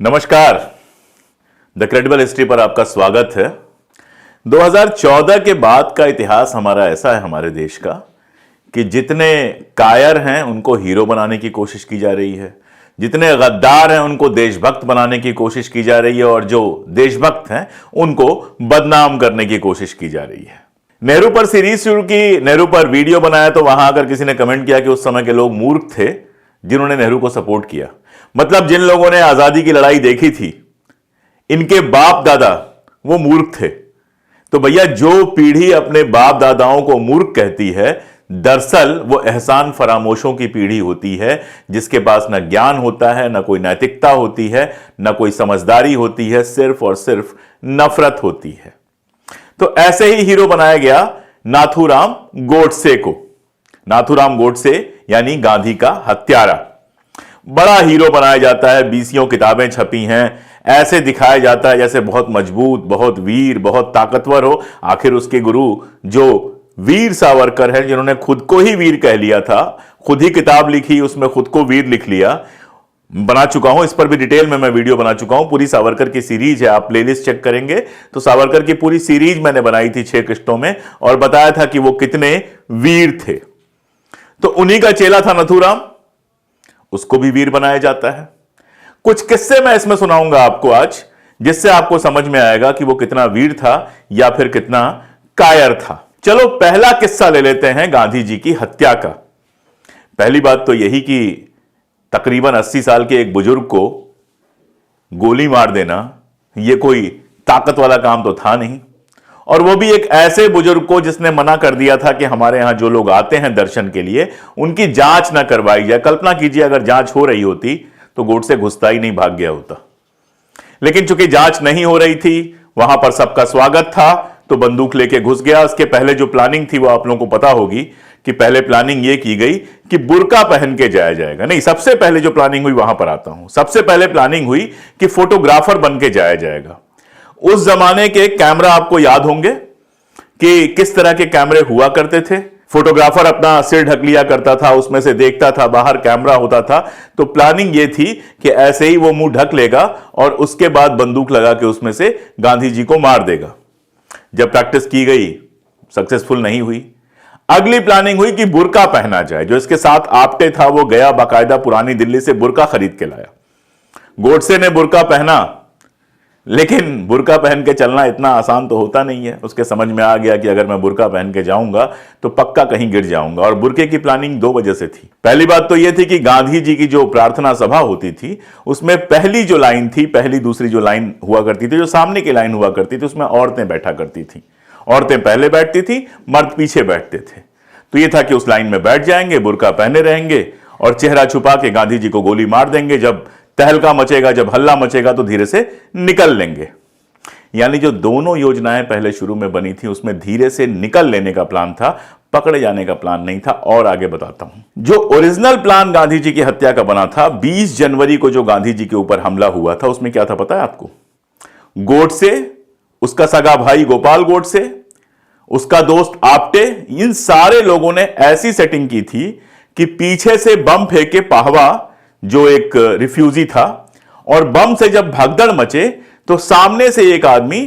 नमस्कार, the credible history पर आपका स्वागत है। 2014 के बाद का इतिहास हमारा ऐसा है हमारे देश का कि जितने कायर हैं उनको हीरो बनाने की कोशिश की जा रही है, जितने गद्दार हैं उनको देशभक्त बनाने की कोशिश की जा रही है और जो देशभक्त हैं उनको बदनाम करने की कोशिश की जा रही है। नेहरू पर सीरीज शुरू की, नेहरू पर वीडियो बनाया तो वहां अगर किसी ने कमेंट किया कि उस समय के लोग मूर्ख थे जिन्होंने नेहरू को सपोर्ट किया। मतलब जिन लोगों ने आजादी की लड़ाई देखी थी, इनके बाप दादा वो मूर्ख थे। तो भैया, जो पीढ़ी अपने बाप दादाओं को मूर्ख कहती है, दरअसल वो एहसान फरामोशों की पीढ़ी होती है, जिसके पास ना ज्ञान होता है, ना कोई नैतिकता होती है, ना कोई समझदारी होती है, सिर्फ और सिर्फ नफरत होती है। तो ऐसे ही हीरो बनाया गया नाथूराम गोडसे को। नाथूराम गोडसे यानी गांधी का हत्यारा। बड़ा हीरो बनाया जाता है, 20 किताबें छपी हैं, ऐसे दिखाया जाता है जैसे बहुत मजबूत, बहुत वीर, बहुत ताकतवर हो। आखिर उसके गुरु जो वीर सावरकर हैं, जिन्होंने खुद को ही वीर कह लिया था, खुद ही किताब लिखी, उसमें खुद को वीर लिख लिया। बना चुका हूं, इस पर भी डिटेल में मैं वीडियो बना चुका हूं। पूरी सावरकर की सीरीज है, आप प्लेलिस्ट चेक करेंगे तो सावरकर की पूरी सीरीज मैंने बनाई थी 6 किस्तों में और बताया था कि वो कितने वीर थे। तो उन्हीं का चेला था नथूराम, उसको भी वीर बनाया जाता है। कुछ किस्से मैं इसमें सुनाऊंगा आपको आज, जिससे आपको समझ में आएगा कि वो कितना वीर था या फिर कितना कायर था। चलो पहला किस्सा ले लेते हैं गांधी जी की हत्या का। पहली बात तो यही कि तकरीबन 80 साल के एक बुजुर्ग को गोली मार देना यह कोई ताकत वाला काम तो था नहीं, और वो भी एक ऐसे बुजुर्ग को जिसने मना कर दिया था कि हमारे यहां जो लोग आते हैं दर्शन के लिए उनकी जांच ना करवाई जाए। कल्पना कीजिए अगर जांच हो रही होती तो गोडसे घुसता ही नहीं, भाग गया होता। लेकिन चूंकि जांच नहीं हो रही थी, वहां पर सबका स्वागत था, तो बंदूक लेके घुस गया। उसके पहले जो प्लानिंग थी वो आप लोगों को पता होगी कि पहले प्लानिंग ये की गई कि बुर्का पहन के जाया जाएगा। नहीं, सबसे पहले जो प्लानिंग हुई वहां पर आता हूं। सबसे पहले प्लानिंग हुई कि फोटोग्राफर बन के जाया जाएगा। उस जमाने के कैमरा आपको याद होंगे कि किस तरह के कैमरे हुआ करते थे। फोटोग्राफर अपना सिर ढक लिया करता था, उसमें से देखता था, बाहर कैमरा होता था। तो प्लानिंग यह थी कि ऐसे ही वो मुंह ढक लेगा और उसके बाद बंदूक लगा के उसमें से गांधी जी को मार देगा। जब प्रैक्टिस की गई, सक्सेसफुल नहीं हुई। अगली प्लानिंग हुई कि बुर्का पहना जाए। जो इसके साथ आपटे था वो गया बाकायदा पुरानी दिल्ली से बुर्का खरीद के लाया। गोडसे ने बुर्का पहना, लेकिन बुर्का पहन के चलना इतना आसान तो होता नहीं है। उसके समझ में आ गया कि अगर मैं बुर्का पहन के जाऊंगा तो पक्का कहीं गिर जाऊंगा। और बुर्के की प्लानिंग 2 वजह से थी। पहली बात तो यह थी कि गांधी जी की जो प्रार्थना सभा होती थी उसमें पहली जो लाइन थी, पहली दूसरी जो लाइन हुआ करती थी, जो सामने की लाइन हुआ करती थी, उसमें औरतें बैठा करती थी। औरतें पहले बैठती थी, मर्द पीछे बैठते थे। तो यह था कि उस लाइन में बैठ जाएंगे, बुर्का पहने रहेंगे और चेहरा छुपा के गांधी जी को गोली मार देंगे। जब तहलका मचेगा, जब हल्ला मचेगा तो धीरे से निकल लेंगे। यानी जो दोनों योजनाएं पहले शुरू में बनी थी उसमें धीरे से निकल लेने का प्लान था, पकड़े जाने का प्लान नहीं था। और आगे बताता हूं। जो ओरिजिनल प्लान गांधी जी की हत्या का बना था, 20 जनवरी को जो गांधी जी के ऊपर हमला हुआ था, उसमें क्या था पता है आपको? गोडसे, उसका सगा भाई गोपाल गोडसे, उसका दोस्त आपटे, इन सारे लोगों ने ऐसी सेटिंग की थी कि पीछे से बम फेंके पाहवा, जो एक रिफ्यूजी था, और बम से जब भगदड़ मचे तो सामने से एक आदमी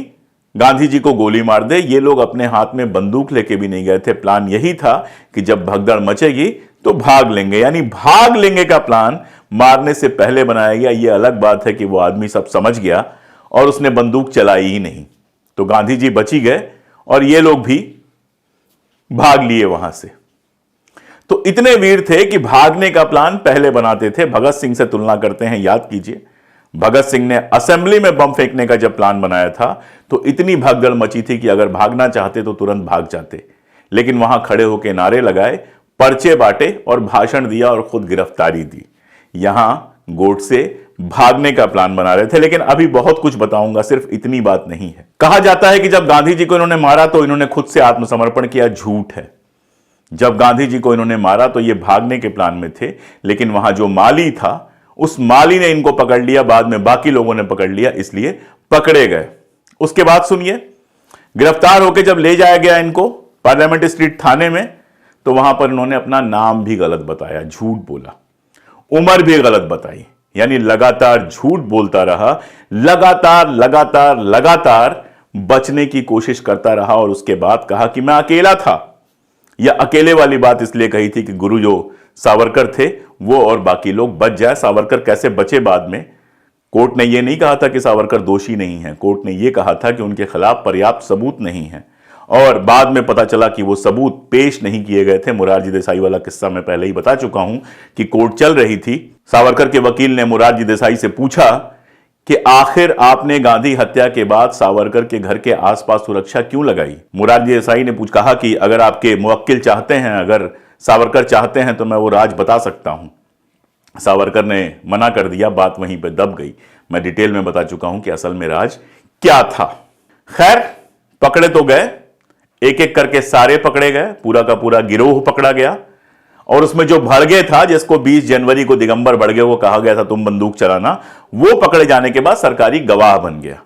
गांधी जी को गोली मार दे। ये लोग अपने हाथ में बंदूक लेके भी नहीं गए थे। प्लान यही था कि जब भगदड़ मचेगी तो भाग लेंगे। यानी भाग लेंगे का प्लान मारने से पहले बनाया गया। यह अलग बात है कि वो आदमी सब समझ गया और उसने बंदूक चलाई ही नहीं। तो गांधी जी बच ही गए और ये लोग भी भाग लिए वहां से। तो इतने वीर थे कि भागने का प्लान पहले बनाते थे। भगत सिंह से तुलना करते हैं, याद कीजिए। भगत सिंह ने असेंबली में बम फेंकने का जब प्लान बनाया था तो इतनी भगदड़ मची थी कि अगर भागना चाहते तो तुरंत भाग जाते, लेकिन वहां खड़े होकर नारे लगाए, पर्चे बांटे और भाषण दिया और खुद गिरफ्तारी दी। यहां गोडसे भागने का प्लान बना रहे थे। लेकिन अभी बहुत कुछ बताऊंगा, सिर्फ इतनी बात नहीं है। कहा जाता है कि जब गांधी जी को इन्होंने मारा तो इन्होंने खुद से आत्मसमर्पण किया। झूठ है। जब गांधी जी को इन्होंने मारा तो ये भागने के प्लान में थे, लेकिन वहां जो माली था उस माली ने इनको पकड़ लिया। बाद में बाकी लोगों ने पकड़ लिया, इसलिए पकड़े गए। उसके बाद सुनिए, गिरफ्तार होकर जब ले जाया गया इनको पार्लियामेंट स्ट्रीट थाने में, तो वहां पर इन्होंने अपना नाम भी गलत बताया, झूठ बोला, उम्र भी गलत बताई। यानी लगातार झूठ बोलता रहा, लगातार लगातार लगातार बचने की कोशिश करता रहा और उसके बाद कहा कि मैं अकेला था। यह अकेले वाली बात इसलिए कही थी कि गुरु जो सावरकर थे वो और बाकी लोग बच जाए। सावरकर कैसे बचे बाद में, कोर्ट ने यह नहीं कहा था कि सावरकर दोषी नहीं है, कोर्ट ने यह कहा था कि उनके खिलाफ पर्याप्त सबूत नहीं है और बाद में पता चला कि वो सबूत पेश नहीं किए गए थे। मुरारजी देसाई वाला किस्सा मैं पहले ही बता चुका हूं कि कोर्ट चल रही थी। सावरकर के वकील ने मुरारजी देसाई से पूछा कि आखिर आपने गांधी हत्या के बाद सावरकर के घर के आसपास सुरक्षा क्यों लगाई। मुरारजी देसाई ने कहा कि अगर आपके मुवक्किल चाहते हैं, अगर सावरकर चाहते हैं तो मैं वो राज बता सकता हूं। सावरकर ने मना कर दिया, बात वहीं पे दब गई। मैं डिटेल में बता चुका हूं कि असल में राज क्या था। खैर, पकड़े तो गए, एक एक करके सारे पकड़े गए, पूरा का पूरा गिरोह पकड़ा गया और उसमें जो भड़गे था, जिसको 20 जनवरी को दिगंबर भड़गे को कहा गया था तुम बंदूक चलाना, वो पकड़े जाने के बाद सरकारी गवाह बन गया।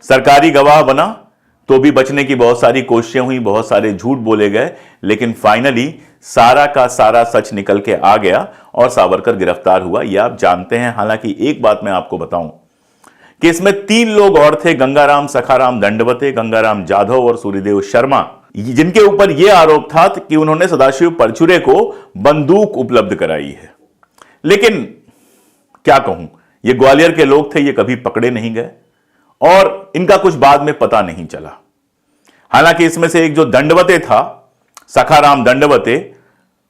सरकारी गवाह बना तो भी बचने की बहुत सारी कोशिशें हुई, बहुत सारे झूठ बोले गए, लेकिन फाइनली सारा का सारा सच निकल के आ गया और सावरकर गिरफ्तार हुआ। यह आप जानते हैं। हालांकि एक बात मैं आपको बताऊं कि इसमें 3 लोग और थे, गंगाराम सखाराम दंडवते, गंगाराम जाधव और सूर्यदेव शर्मा, जिनके ऊपर यह आरोप था कि उन्होंने सदाशिव परचुरे को बंदूक उपलब्ध कराई है। लेकिन क्या कहूं, ये ग्वालियर के लोग थे, ये कभी पकड़े नहीं गए और इनका कुछ बाद में पता नहीं चला। हालांकि इसमें से एक जो दंडवते था, सखाराम दंडवते,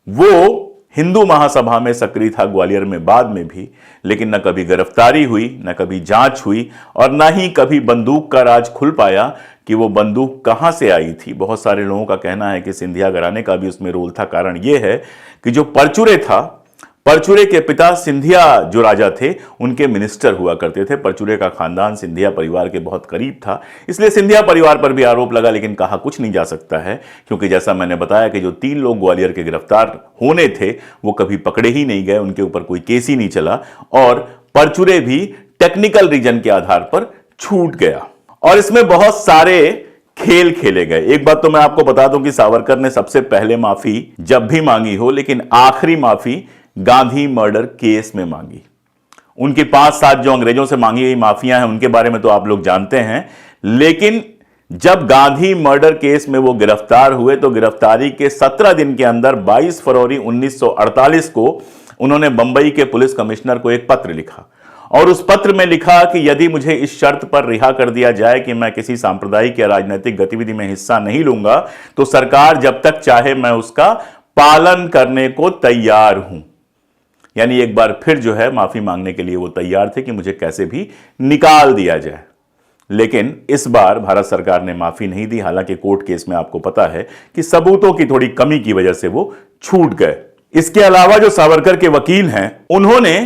वो हिंदू महासभा में सक्रिय था ग्वालियर में बाद में भी, लेकिन न कभी गिरफ्तारी हुई, न कभी जांच हुई और न ही कभी बंदूक का राज खुल पाया कि वो बंदूक कहां से आई थी। बहुत सारे लोगों का कहना है कि सिंधिया घराने का भी उसमें रोल था। कारण यह है कि जो परचुरे था, परचुरे के पिता सिंधिया जो राजा थे उनके मिनिस्टर हुआ करते थे। परचुरे का खानदान सिंधिया परिवार के बहुत करीब था, इसलिए सिंधिया परिवार पर भी आरोप लगा, लेकिन कहा कुछ नहीं जा सकता है क्योंकि जैसा मैंने बताया कि जो 3 लोग ग्वालियर के गिरफ्तार होने थे वो कभी पकड़े ही नहीं गए, उनके ऊपर कोई केस ही नहीं चला और परचुरे भी टेक्निकल रीजन के आधार पर छूट गया। और इसमें बहुत सारे खेल खेले गए। एक बात तो मैं आपको बता दूं कि सावरकर ने सबसे पहले माफी जब भी मांगी हो, लेकिन आखिरी माफी गांधी मर्डर केस में मांगी। उनकी 5-7 जो अंग्रेजों से मांगी गई माफियां हैं उनके बारे में तो आप लोग जानते हैं, लेकिन जब गांधी मर्डर केस में वो गिरफ्तार हुए तो गिरफ्तारी के 17 दिन के अंदर 22 फरवरी 1948 को उन्होंने बंबई के पुलिस कमिश्नर को एक पत्र लिखा और उस पत्र में लिखा कि यदि मुझे इस शर्त पर रिहा कर दिया जाए कि मैं किसी सांप्रदायिक या राजनीतिक गतिविधि में हिस्सा नहीं लूंगा तो सरकार जब तक चाहे मैं उसका पालन करने को तैयार हूं। यानी एक बार फिर जो है माफी मांगने के लिए वो तैयार थे कि मुझे कैसे भी निकाल दिया जाए। लेकिन इस बार भारत सरकार ने माफी नहीं दी। हालांकि कोर्ट केस में आपको पता है कि सबूतों की थोड़ी कमी की वजह से वो छूट गए। इसके अलावा जो सावरकर के वकील हैं उन्होंने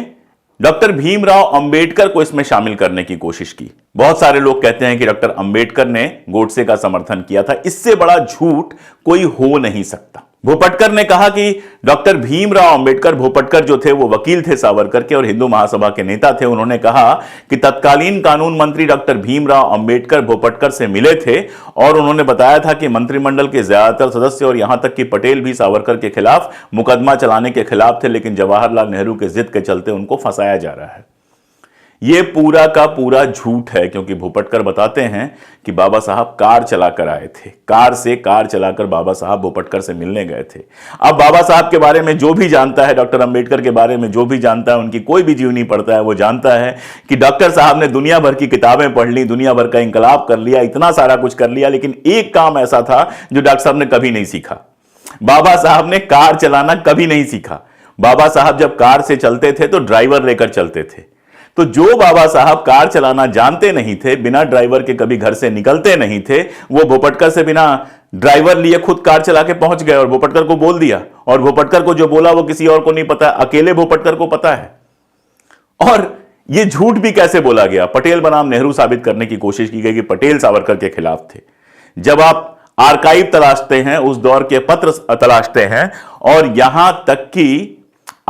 डॉक्टर भीमराव अंबेडकर को इसमें शामिल करने की कोशिश की। बहुत सारे लोग कहते हैं कि डॉक्टर अंबेडकर ने गोडसे का समर्थन किया था। इससे बड़ा झूठ कोई हो नहीं सकता। भोपटकर ने कहा कि डॉक्टर भीमराव अंबेडकर, भोपटकर जो थे वो वकील थे सावरकर के और हिंदू महासभा के नेता थे, उन्होंने कहा कि तत्कालीन कानून मंत्री डॉक्टर भीमराव अंबेडकर भोपटकर से मिले थे और उन्होंने बताया था कि मंत्रिमंडल के ज्यादातर सदस्य और यहां तक कि पटेल भी सावरकर के खिलाफ मुकदमा चलाने के खिलाफ थे, लेकिन जवाहरलाल नेहरू के जिद के चलते उनको फंसाया जा रहा है। यह पूरा का पूरा झूठ है क्योंकि भोपटकर बताते हैं कि बाबा साहब कार चलाकर आए थे, कार चलाकर बाबा साहब भोपटकर से मिलने गए थे। अब बाबा साहब के बारे में जो भी जानता है, डॉक्टर अंबेडकर के बारे में जो भी जानता है, उनकी कोई भी जीवनी पढ़ता है वो जानता है कि डॉक्टर साहब ने दुनिया भर की किताबें पढ़ ली, दुनिया भर का इंकलाब कर लिया, इतना सारा कुछ कर लिया, लेकिन एक काम ऐसा था जो डॉक्टर साहब ने कभी नहीं सीखा। बाबा साहब ने कार चलाना कभी नहीं सीखा। बाबा साहब जब कार से चलते थे तो ड्राइवर लेकर चलते थे। तो जो बाबा साहब कार चलाना जानते नहीं थे, बिना ड्राइवर के कभी घर से निकलते नहीं थे, वो भोपटकर से बिना ड्राइवर लिए खुद कार चला के पहुंच गए और भोपटकर को बोल दिया। और भोपटकर को जो बोला वो किसी और को नहीं पता, अकेले भोपटकर को पता है। और ये झूठ भी कैसे बोला गया? पटेल बनाम नेहरू साबित करने की कोशिश की गई कि पटेल सावरकर के खिलाफ थे। जब आप आर्काइव तलाशते हैं, उस दौर के पत्र तलाशते हैं और यहां तक कि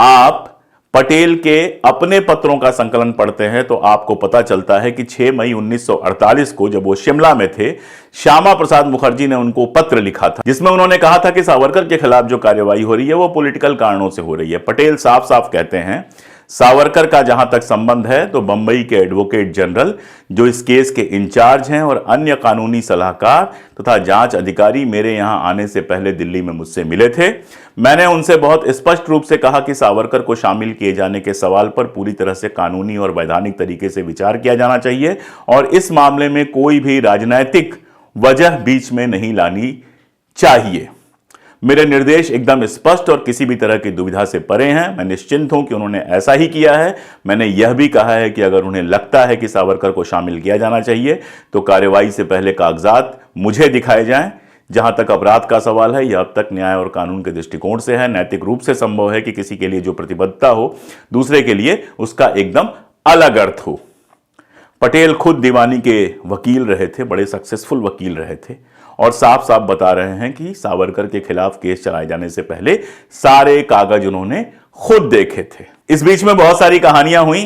आप पटेल के अपने पत्रों का संकलन पढ़ते हैं तो आपको पता चलता है कि 6 मई 1948 को जब वो शिमला में थे, श्यामा प्रसाद मुखर्जी ने उनको पत्र लिखा था जिसमें उन्होंने कहा था कि सावरकर के खिलाफ जो कार्यवाही हो रही है वो पॉलिटिकल कारणों से हो रही है। पटेल साफ साफ कहते हैं, सावरकर का जहां तक संबंध है तो बंबई के एडवोकेट जनरल जो इस केस के इंचार्ज हैं और अन्य कानूनी सलाहकार तथा जांच अधिकारी मेरे यहां आने से पहले दिल्ली में मुझसे मिले थे। मैंने उनसे बहुत स्पष्ट रूप से कहा कि सावरकर को शामिल किए जाने के सवाल पर पूरी तरह से कानूनी और वैधानिक तरीके से विचार किया जाना चाहिए और इस मामले में कोई भी राजनैतिक वजह बीच में नहीं लानी चाहिए। मेरे निर्देश एकदम स्पष्ट और किसी भी तरह की दुविधा से परे हैं। मैं निश्चिंत हूं कि उन्होंने ऐसा ही किया है। मैंने यह भी कहा है कि अगर उन्हें लगता है कि सावरकर को शामिल किया जाना चाहिए तो कार्रवाई से पहले कागजात मुझे दिखाए जाएं। जहां तक अपराध का सवाल है, यह अब तक न्याय और कानून के दृष्टिकोण से है। नैतिक रूप से संभव है कि किसी के लिए जो प्रतिबद्धता हो दूसरे के लिए उसका एकदम अलग अर्थ हो। पटेल खुद दीवानी के वकील रहे थे, बड़े सक्सेसफुल वकील रहे थे और साफ साफ बता रहे हैं कि सावरकर के खिलाफ केस चलाए जाने से पहले सारे कागज उन्होंने खुद देखे थे। इस बीच में बहुत सारी कहानियां हुई।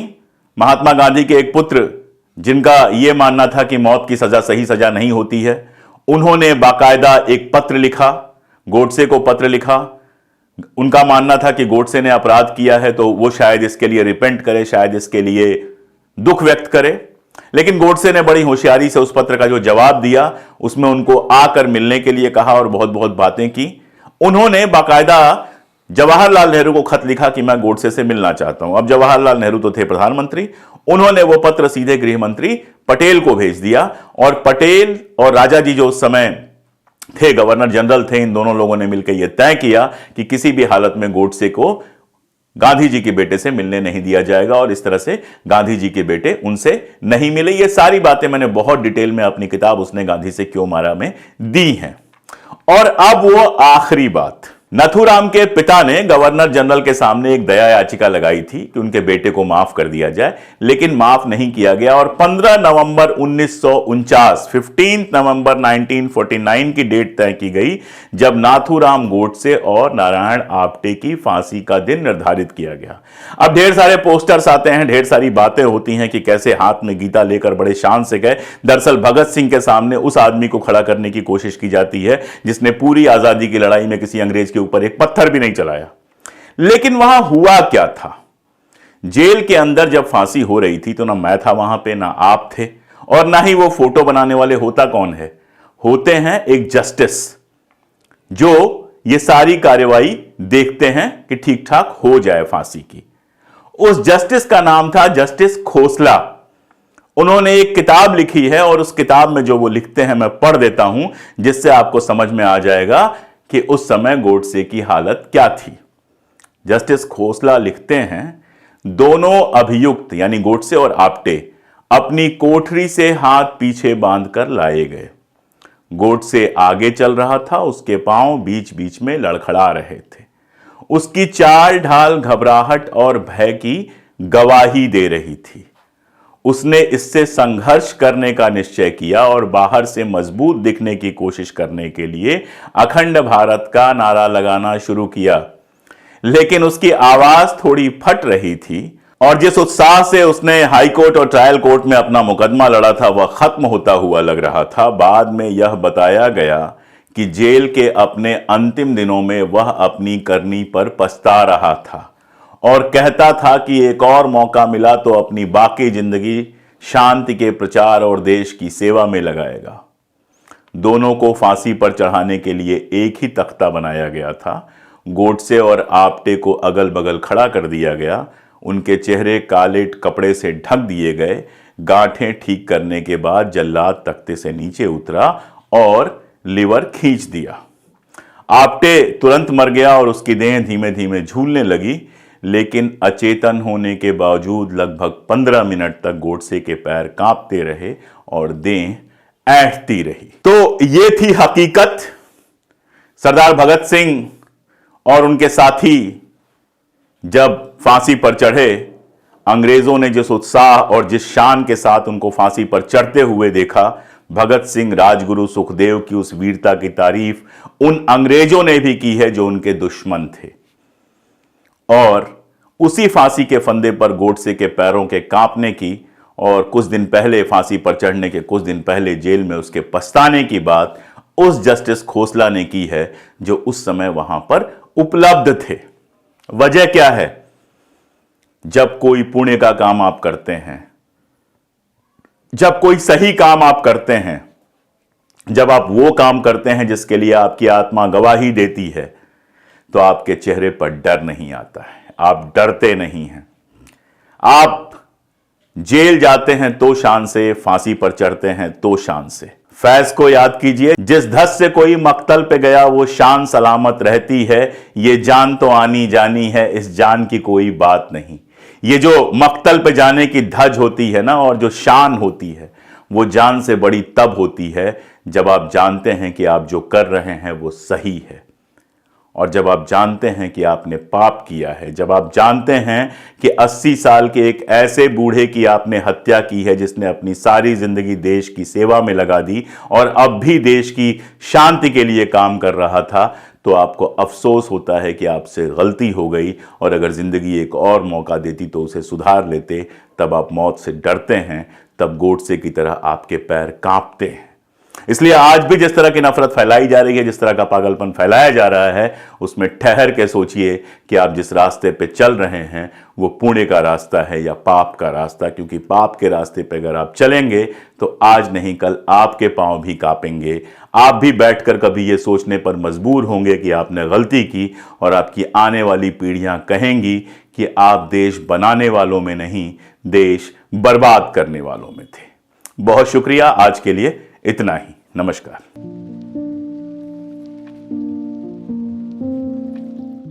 महात्मा गांधी के एक पुत्र जिनका यह मानना था कि मौत की सजा सही सजा नहीं होती है, उन्होंने बाकायदा एक पत्र लिखा, गोडसे को पत्र लिखा। उनका मानना था कि गोडसे ने अपराध किया है तो वो शायद इसके लिए रिपेंट करे, शायद इसके लिए दुख व्यक्त करे। लेकिन गोडसे ने बड़ी होशियारी से उस पत्र का जो जवाब दिया उसमें उनको आकर मिलने के लिए कहा और बहुत बहुत बातें की। उन्होंने बाकायदा जवाहरलाल नेहरू को खत लिखा कि मैं गोडसे से मिलना चाहता हूं। अब जवाहरलाल नेहरू तो थे प्रधानमंत्री, उन्होंने वो पत्र सीधे गृह मंत्री पटेल को भेज दिया और पटेल और राजा जी जो उस समय थे, गवर्नर जनरल थे, इन दोनों लोगों ने मिलकर यह तय किया कि किसी भी हालत में गोडसे को गांधी जी के बेटे से मिलने नहीं दिया जाएगा और इस तरह से गांधी जी के बेटे उनसे नहीं मिले। ये सारी बातें मैंने बहुत डिटेल में अपनी किताब उसने गांधी से क्यों मारा में दी हैं। और अब वो आखिरी बात, नथुराम के पिता ने गवर्नर जनरल के सामने एक दया याचिका लगाई थी कि उनके बेटे को माफ कर दिया जाए, लेकिन माफ नहीं किया गया और 15 नवंबर 1949 15 नवंबर 1949 की डेट तय की गई जब नाथूराम गोडसे और नारायण आप्टे की फांसी का दिन निर्धारित किया गया। अब ढेर सारे पोस्टर्स आते हैं, ढेर सारी बातें होती हैं कि कैसे हाथ में गीता लेकर बड़े शान से गए। दरअसल भगत सिंह के सामने उस आदमी को खड़ा करने की कोशिश की जाती है जिसने पूरी आजादी की लड़ाई में किसी अंग्रेज के ऊपर एक पत्थर भी नहीं चलाया। लेकिन वहां हुआ क्या था? जेल के अंदर जब फांसी हो रही थी तो ना मैं था वहां पे, ना आप थे और ना ही वो फोटो बनाने वाले। होता कौन है? होते हैं एक जस्टिस जो ये सारी कार्रवाई देखते हैं कि ठीक ठाक हो जाए फांसी की। उस जस्टिस का नाम था जस्टिस खोसला। उन्होंने एक किताब लिखी है और उस किताब में जो वो लिखते हैं मैं पढ़ देता हूं जिससे आपको समझ में आ जाएगा कि उस समय गोडसे की हालत क्या थी। जस्टिस खोसला लिखते हैं, दोनों अभियुक्त यानी गोडसे और आप्टे अपनी कोठरी से हाथ पीछे बांधकर लाए गए। गोडसे आगे चल रहा था, उसके पांव बीच बीच में लड़खड़ा रहे थे। उसकी चाल ढाल घबराहट और भय की गवाही दे रही थी। उसने इससे संघर्ष करने का निश्चय किया और बाहर से मजबूत दिखने की कोशिश करने के लिए अखंड भारत का नारा लगाना शुरू किया। लेकिन उसकी आवाज थोड़ी फट रही थी और जिस उत्साह से उसने हाई कोर्ट और ट्रायल कोर्ट में अपना मुकदमा लड़ा था वह खत्म होता हुआ लग रहा था। बाद में यह बताया गया कि जेल के अपने अंतिम दिनों में वह अपनी करनी पर पछता रहा था और कहता था कि एक और मौका मिला तो अपनी बाकी जिंदगी शांति के प्रचार और देश की सेवा में लगाएगा। दोनों को फांसी पर चढ़ाने के लिए एक ही तख्ता बनाया गया था। गोडसे और आप्टे को अगल बगल खड़ा कर दिया गया। उनके चेहरे काले कपड़े से ढक दिए गए। गांठें ठीक करने के बाद जल्लाद तख्ते से नीचे उतरा और लीवर खींच दिया। आप्टे तुरंत मर गया और उसकी देह धीमे धीमे झूलने लगी, लेकिन अचेतन होने के बावजूद लगभग 15 मिनट तक गोडसे के पैर कांपते रहे और देह ऐंठती रही। तो ये थी हकीकत। सरदार भगत सिंह और उनके साथी जब फांसी पर चढ़े, अंग्रेजों ने जिस उत्साह और जिस शान के साथ उनको फांसी पर चढ़ते हुए देखा, भगत सिंह, राजगुरु, सुखदेव की उस वीरता की तारीफ उन अंग्रेजों ने भी की है जो उनके दुश्मन थे। और उसी फांसी के फंदे पर गोडसे के पैरों के कांपने की और कुछ दिन पहले फांसी पर चढ़ने के कुछ दिन पहले जेल में उसके पछताने की बात उस जस्टिस खोसला ने की है जो उस समय वहां पर उपलब्ध थे। वजह क्या है? जब कोई पुण्य का काम आप करते हैं, जब कोई सही काम आप करते हैं, जब आप वो काम करते हैं जिसके लिए आपकी आत्मा गवाही देती है, तो आपके चेहरे पर डर नहीं आता है, आप डरते नहीं हैं। आप जेल जाते हैं तो शान से, फांसी पर चढ़ते हैं तो शान से। फैज को याद कीजिए, जिस धस से कोई मक्तल पे गया वो शान सलामत रहती है, ये जान तो आनी जानी है, इस जान की कोई बात नहीं। ये जो मक्तल पे जाने की धज होती है ना, और जो शान होती है, वो जान से बड़ी तब होती है जब आप जानते हैं कि आप जो कर रहे हैं वो सही है, और जब आप जानते हैं कि आपने पाप किया है, जब आप जानते हैं कि 80 साल के एक ऐसे बूढ़े की आपने हत्या की है जिसने अपनी सारी जिंदगी देश की सेवा में लगा दी और अब भी देश की शांति के लिए काम कर रहा था, तो आपको अफसोस होता है कि आपसे गलती हो गई, और अगर जिंदगी एक और मौका देती तो उसे सुधार लेते। तब आप मौत से डरते हैं, तब गोडसे की तरह आपके पैर कांपते हैं। इसलिए आज भी जिस तरह की नफरत फैलाई जा रही है, जिस तरह का पागलपन फैलाया जा रहा है, उसमें ठहर के सोचिए कि आप जिस रास्ते पे चल रहे हैं वो पुण्य का रास्ता है या पाप का रास्ता। क्योंकि पाप के रास्ते पे अगर आप चलेंगे तो आज नहीं कल आपके पांव भी कांपेंगे। आप भी बैठकर कभी ये सोचने पर मजबूर होंगे कि आपने गलती की, और आपकी आने वाली पीढ़ियां कहेंगी कि आप देश बनाने वालों में नहीं, देश बर्बाद करने वालों में थे। बहुत शुक्रिया, आज के लिए इतना ही। नमस्कार।